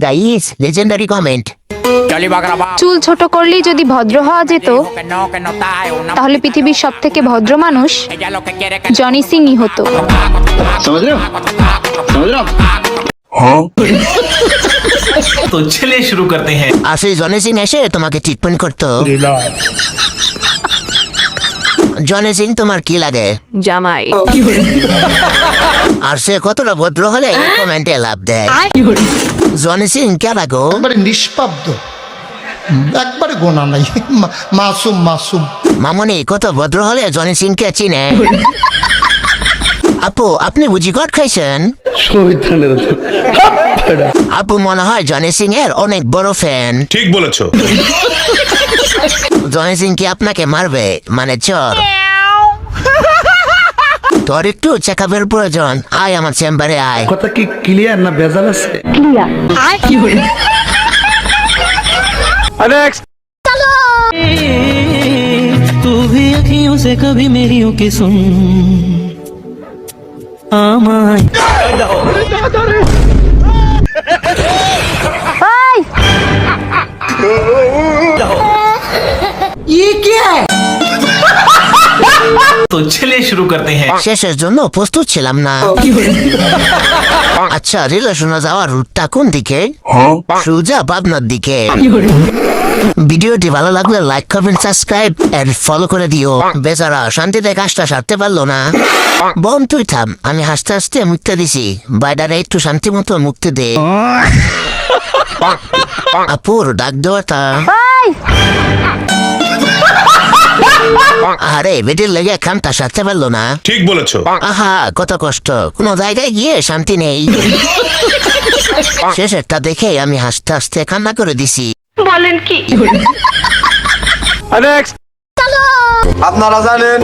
Guys legendary comment. চুল ছোট করলেই যদি ভদ্র হওয়া যেত তাহলে পৃথিবীর সব থেকে ভদ্র মানুষ জনি সিংই হতো। समझ रहे हो तो चलिए शुरू करते हैं। আসলে জনি সিং এসে তোমাকে ট্রিটমেন্ট করতো। জনি সিং তোমার কি লাগে? জামাই। আর সে কতটা ভদ্র হলে কমেন্টে লাভ দেয়। জনি সিং কে লাগো? একবারে নিষ্পাব্দ, একবারে গোনা নাই, মাসুম মাসুম। মামনি কত ভদ্র হলে জনি সিং কে চিনে? আপু আপনি বুঝি কট খাইছেন? আপু মনে হয় জনি সিং এর অনেক বড় ফ্যান। ঠিক বলেছো। জনি সিং কি আপনাকে মারবে? মানে চর তোর একটু চেক আপের প্রয়োজন, আয় আমার চেম্বারে আয়। কথা কি ক্লিয়ার না ভেজাল আছে? तू भी अखियों से कभी मेरी की सुन आमाय तो चलिए शुरू करते हैं। শেষের জন্য প্রস্তুত ছিলাম না। আচ্ছা রিলেশনে যাওয়ার রুটটা কোন দিকে? সোজা পাবনার দিকে। ভিডিওটি ভালো লাগলে like comment subscribe and follow করে দিও। বেচারা শান্তিতে কাজটা সারতে পারলো না। বোন তুই থাম, আমি হাসতে হাসতে মুক্তি দিছি, বাইডারে একটু শান্তি মতো মুক্তি দে। আপুর ডাক দেওয়াটা আরে বেটির লেগে কামটা সারতে পারলো না। ঠিক বলেছো। আহা কত কষ্ট, কোনো জায়গায় গিয়ে শান্তি নেই। শেষেরটা দেখে আমি হাসতে হাসতে কান্না করে দিছি। আপনারা জানেন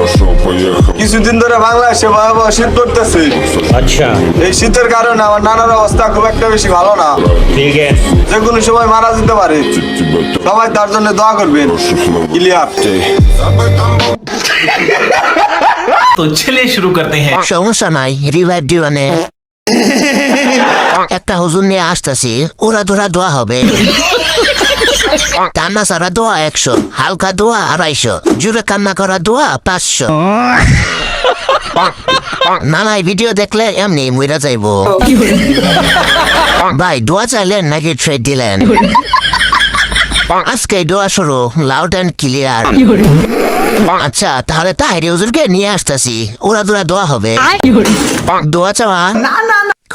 কিছুদিন ধরে বাংলাদেশে ভয়াবহ শীত পড়তেছে। अच्छा এই শীতের কারণে আমার নানার অবস্থা খুব একটা বেশি ভালো না, ठीक है। যে কোনো সময় মারা যেতে পারে। সবাই তার জন্য দোয়া করবেন। ক্লিয়ার। तो चलिए शुरू करते हैं। সমস্যা নাই, রিভাইভ দিওয়ানে একটা হুজুর নিয়ে আসতেছি, ওরা ধরা দোয়া হবে। কান্না সারা দোয়া 100, হালকা দোয়া 250, জুড়ে কান্না করা দোয়া 500। নানাই ভিডিও দেখলে এমনি মইরা যাইব। ভাই দোয়া চাইলেন নাকি ট্রেড দিলেন? আজকে দোয়া শুরু, লাউড অ্যান্ড ক্লিয়ার। আচ্ছা তাহলে তাহিরি হুজুরকে নিয়ে আসতেছি, ওরা দোয়া দোয়া হবে। দোয়া চাওয়া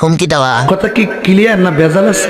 হুমকি দেওয়া। কথা কি ক্লিয়ার না ভেজাল আছে?